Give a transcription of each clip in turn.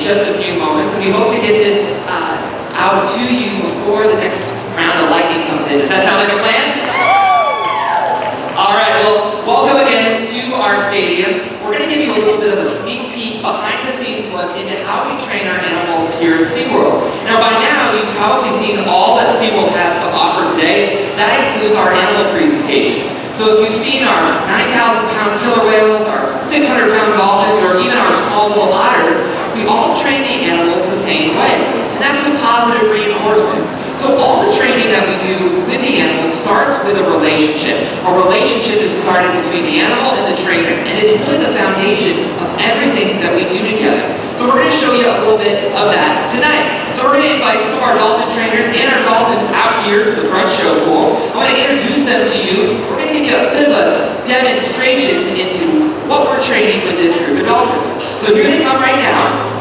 just a few moments, and we hope to get this out to you before the next round of lightning comes in. Does that sound like a plan? All right, well, welcome again to our stadium. We're going to give you a little bit of a sneak peek behind the scenes look into how we train our animals here at SeaWorld. Now, by now, you've probably seen all that SeaWorld has to offer today. That includes our animal presentations. So if you've seen our 9,000-pound killer whales, our 600-pound dolphins, or even our small little otters, we all train the animals the same way. And that's with positive reinforcement. So all the training that we do with the animals starts with a relationship. A relationship is started between the animal and the trainer, and it's really the foundation of everything that we do together. So we're going to show you a little bit of that tonight. So we're going to invite some of our dolphin trainers and our dolphins out here to the front show pool. I'm going to introduce them to you. We're going to give you a bit of a demonstration into what we're training with this group of dolphins. So here they come right now.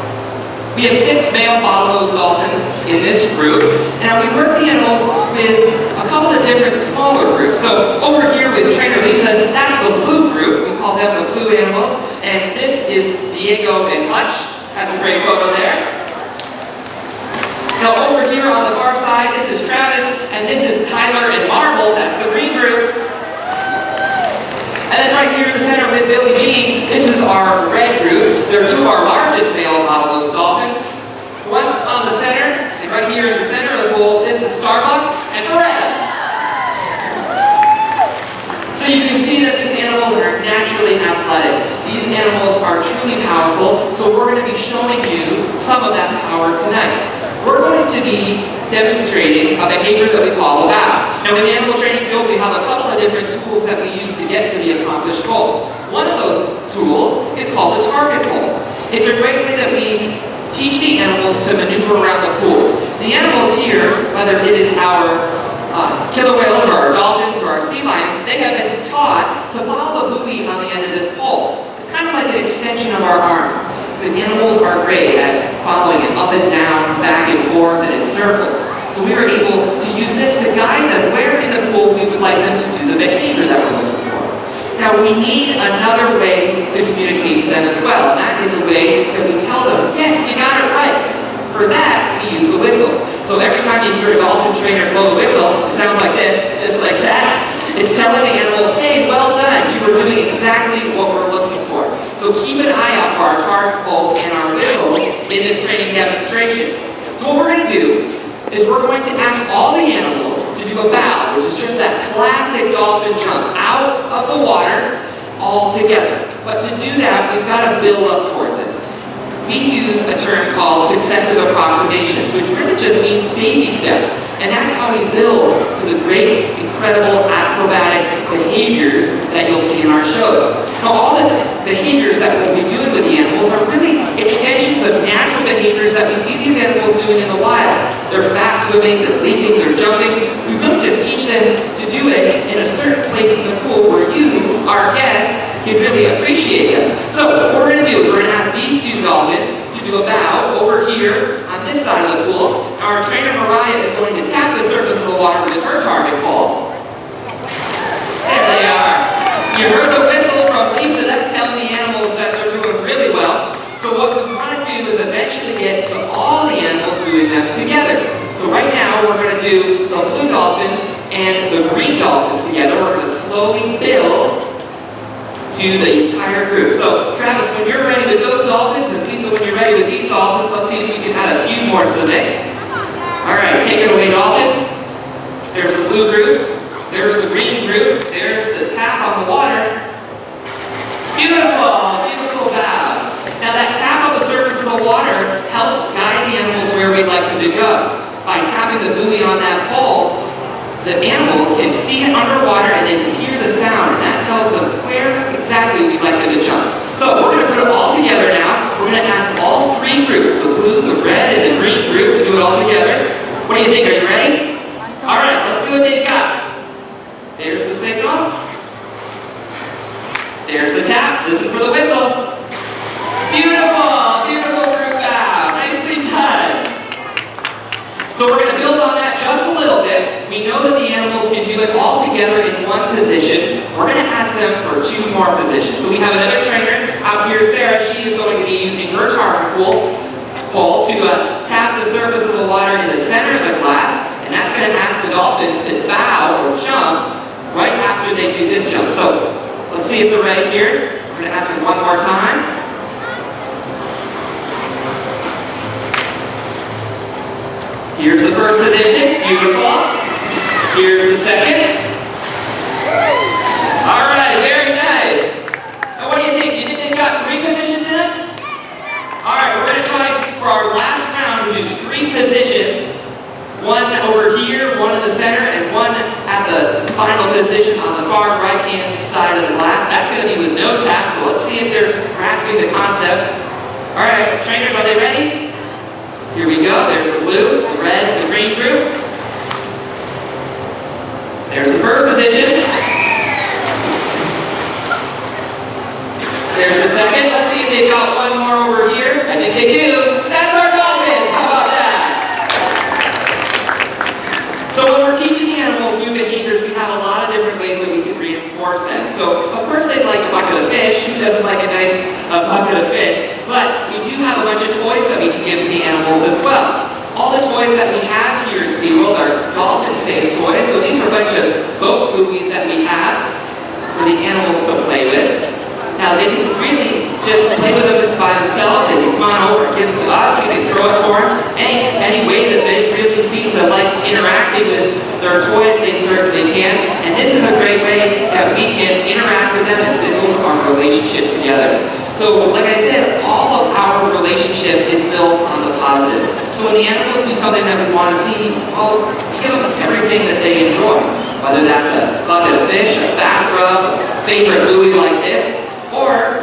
We have 6 male bottlenose dolphins in this group. Now we work the animals with a couple of different smaller groups. So over here with trainer Lisa, that's the blue group. We call them the blue animals. And this is Diego and Hutch. That's a great photo there. Now over here on the far side, this is Travis, and this is Tyler and Marvel. That's the green group. And then right here in the center with Billie Jean, this is our red group. They're 2 of our largest male bottlenose dolphins. One's on the center, and right here in the center of the pool, this is Starbuck and Baretta. So you can see that these animals are naturally athletic. These animals are truly powerful, so we're going to be showing you some of that power tonight. We're going to be demonstrating a behavior that we call a bow. Now in the animal training field, we have a couple of different tools that we use to get to the accomplished goal. One of those tools is called the target pull. It's a great way that we teach the animals to maneuver around the pool. The animals here, whether it is our killer whales or our dolphins or our sea lions, they have been taught to follow the buoy on the end of this pole. It's kind of like an extension of our arm. The animals are great at following it up and down, back and forth, and in circles. So we were able to use this to guide them where in the pool we would like them to do the behavior that we're looking for. Now we need another way to communicate to them as well, and that is a way that we tell them, yes, you got it right. For that, we use the whistle. So every time you hear a dolphin trainer blow the whistle, it sounds like this, just like that. It's telling the animal, hey, well done, you were doing exactly what we're looking for. So keep an eye out for our target pulls and our whistles in this training demonstration. So what we're going to do is we're going to ask all the animals to do a bow, which is just that classic dolphin jump out of the water all together. But to do that, we've got to build up towards it. We use a term called successive approximations, which really just means baby steps. And that's how we build to the great, incredible, acrobatic behaviors that you'll see in our shows. Now, all the behaviors that we'll be doing with the animals are really extensions of natural behaviors that we see these animals doing in the wild. They're fast swimming, they're leaping, they're jumping. We really just teach them to do it in a certain place in the pool where you, our guests, can really appreciate them. So what we're going to do is we're going to ask these 2 dolphins to do a bow over here on this side of the pool. Our trainer Mariah is going to tap the surface of the water with her target pull. There they are. You heard the whistle from Lisa. That's telling the animals that they're doing really well. So what we want to do is eventually get to all the animals doing them together. So right now we're going to do the blue dolphins and the green dolphins together. We're going to slowly build to the entire group. So Travis, when you're ready with those dolphins, and Lisa, when you're ready with these dolphins, let's see if we can add a few more to the mix. All right, take it away, dolphins. There's the blue group. There's the green group. There's the tap on the water. Beautiful, beautiful bow. Now that tap on the surface of the water helps guide the animals where we'd like them to go. By tapping the buoy on that pole, the animals can see it underwater and they can hear the sound, and that tells them where exactly we'd like them to jump. So we're going to put it all together now. We're going to ask all 3 groups, the blue, the red, and the green group, to do it all together. What do you think? Are you ready? All right, let's see what they've got. There's the signal. There's the tap. Listen for the whistle. Beautiful, beautiful group bow. Nicely done. So we're going to build on that just a little bit. We know that the animals can do it all together in one position. We're going to ask them for 2 more positions. So we have another trainer out here, Sarah. She is going to be using her target pool pole to tap the surface of the water in the center of the glass, and that's going to ask the dolphins to bow or jump right after they do this jump. So let's see if they're ready here. We're going to ask them one more time. Here's the first position, beautiful. Here's the second. All right, very nice. Now what do you think? You think they've got 3 positions in them? All right, we're going to try for our last round to do 3 positions. One over here, one in the center, and one at the final position on the far right-hand side of the glass. That's going to be with no tap, so let's see if they're grasping the concept. All right, trainers, are they ready? Here we go. There's the blue, the red, and the green group. There's the first position. There's the second. Let's see if they've got one more over here. I think they do. That's our dolphins. How about that? So when we're teaching animals new behaviors, we have a lot of different ways that we can reinforce them. So of course they'd like a bucket of fish. Who doesn't like a nice bucket of fish? But we do have a bunch of toys that we can give to the animals as well. All the toys that we have here in SeaWorld are dolphin-safe toys. So these are a bunch of boat buoys that we have for the animals to play with. Now they can really just play with them by themselves. They can come on over and give them to us. We can throw it for them. Any way that they really seem to like interacting with their toys, they certainly can. And this is a great way that we can interact with them and build our relationship together. So like I said, all of our relationship is built on the positive. So when the animals do something that we want to see, well, we give them everything that they enjoy. Whether that's a bucket of fish, a back rub, a favorite buoy like this, or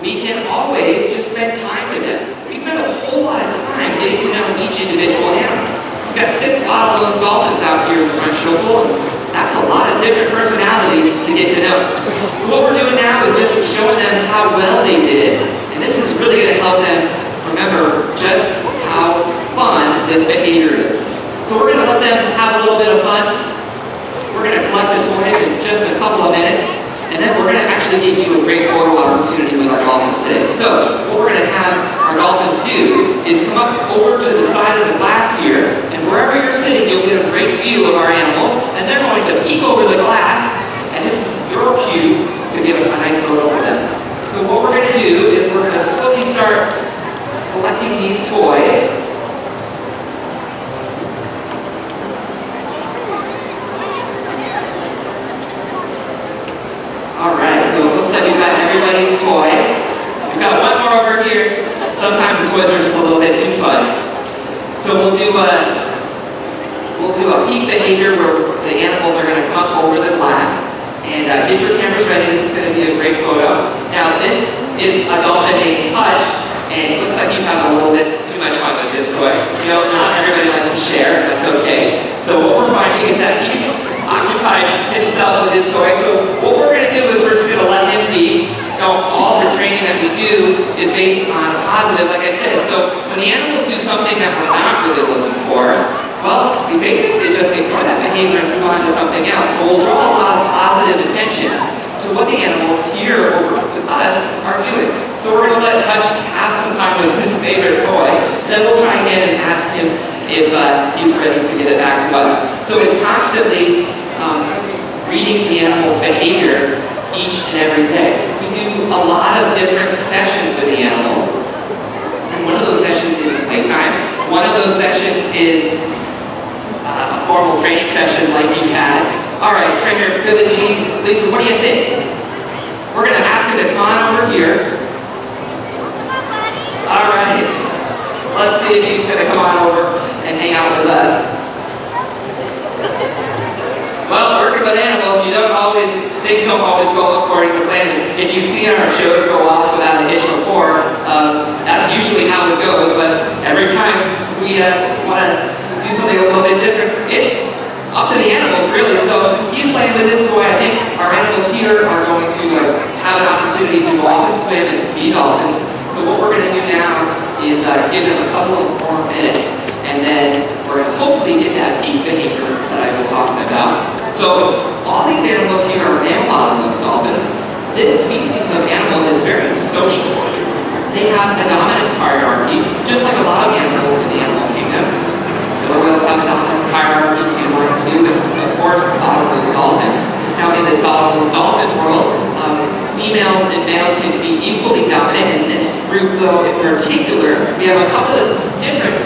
we can always just spend time with them. We spend a whole lot of time getting to know each individual animal. We've got 6 bottlenose dolphins out here in the front show pool, and that's a lot of different personality to get to know. So what we're doing now is just showing them how well they did, and this is really going to help them remember just how fun this behavior is. So we're going to let them have a little bit of fun. We're going to collect the toys in just a couple of minutes, and then we're going to actually give you a great photo opportunity with our dolphins today. So what we're going to have our dolphins do is come up over to the side of the glass here, and wherever you're sitting, you'll get a great view of our animals, and they're going to peek over the glass, and this is your cue to give a nice photo for them. So what we're going to do is we're going to slowly start collecting these toys. Alright, so it looks like we've got everybody's toy. We've got one more over here. Sometimes the toys are just a little bit too fun. So we'll do a peek behavior where the animals are going to come up over the glass. And get your cameras ready. This is going to be a great photo. Now this is a dolphin named Hutch, and it looks like he's having a little bit too much fun with this toy. You know, not everybody likes to share. That's okay. So what we're finding is that he's occupied himself with his toy. So what we're going to do is we're just going to let him be. Now, all the training that we do is based on positive, like I said. So when the animals do something that we're not really looking for, well, we basically just ignore that behavior and move on to something else. So we'll draw a lot of positive attention to what the animals here over with us are doing. So we're going to let Hutch have some time with his favorite toy. Then we'll try again and ask him if he's ready to get it back to us. So it's constantly reading the animal's behavior each and every day. We do a lot of different sessions with the animals. And one of those sessions is playtime. One of those sessions is a formal training session like you had. All right, trainer Billy Jean, Lisa, what do you think? We're going to ask him to come on over here. All right. Let's see if he's going to come on over and hang out with us. Well, working with animals, things don't always go according to plan. If you've seen our shows go off without a hitch before, that's usually how it goes. But every time we want to do something a little bit different, it's up to the animals, really. So he's playing with this toy. I think our animals here are going to have an opportunity to go off and swim and be dolphins. So what we're going to do now is give them a couple of more minutes, and then we're going to hopefully get that peak behavior that I was talking about. So all these animals here are male bottlenose dolphins. This species of animal is very social. They have a dominance hierarchy. just like a lot of animals in the animal kingdom. Killer whales have a dominance hierarchy, sea lions do, and of course, bottlenose dolphins. Now, in the bottlenose dolphin world, females and males can be equally dominant. In this group, though, in particular, we have a couple of different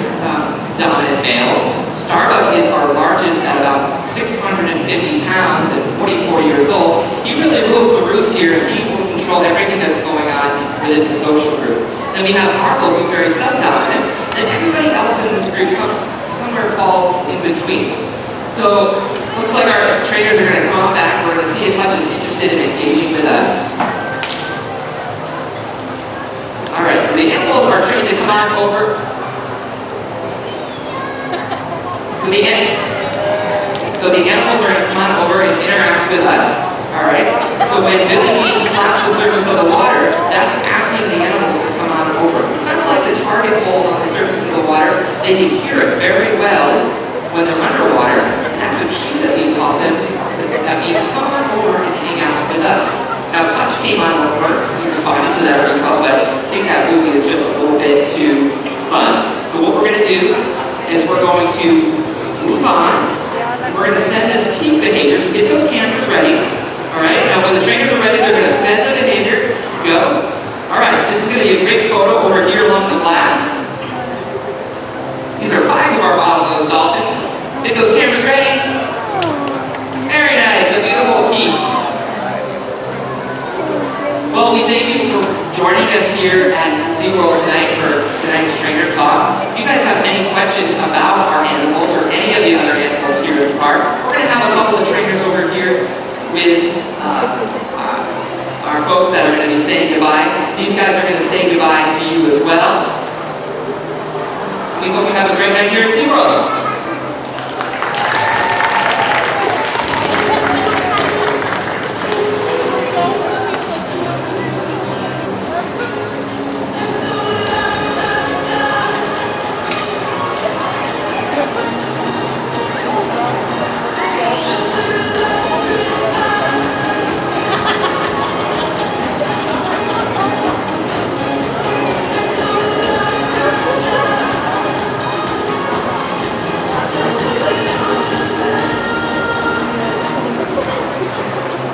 dominant males. Starbuck is our largest at about 650 pounds and 44 years old. He really rules the roost here. He will control everything that's going on within the social group. Then we have Marble, who's very subdominant, and everybody else in this group somewhere falls in between. So, looks like our trainers are going to come on back. We're going to see if Hutch is interested in engaging with us. Alright, so the animals are trained to come on over. So the animals are going to come on over and interact with us. Alright? So when Billy Jean slaps the surface of the water, that's asking the animals to come on over. Kind of like the target hole on the surface of the water. They can hear it very well when they're underwater. And that's a cue that we call them. That means come on over and hang out with us. Now Hutch came on over. He responded to that recall, but I think that movie is just a little bit too fun. So what we're going to do is we're going to move on. We're going to send this peak behavior. So get those cameras ready. Alright, now when the trainers are ready, they're going to send the behavior. Go. Alright, this is going to be a great photo over here along the glass. These are 5 of our bottlenose dolphins. Get those cameras ready. Very nice, a beautiful peak. Well, we thank you for joining us here at SeaWorld tonight for tonight's trainer talk. If you guys have any questions about our animals or any of the other animals here at the park, we're going to have a couple of trainers over here with our folks that are going to be saying goodbye. These guys are going to say goodbye to you as well. We hope you have a great night here at SeaWorld.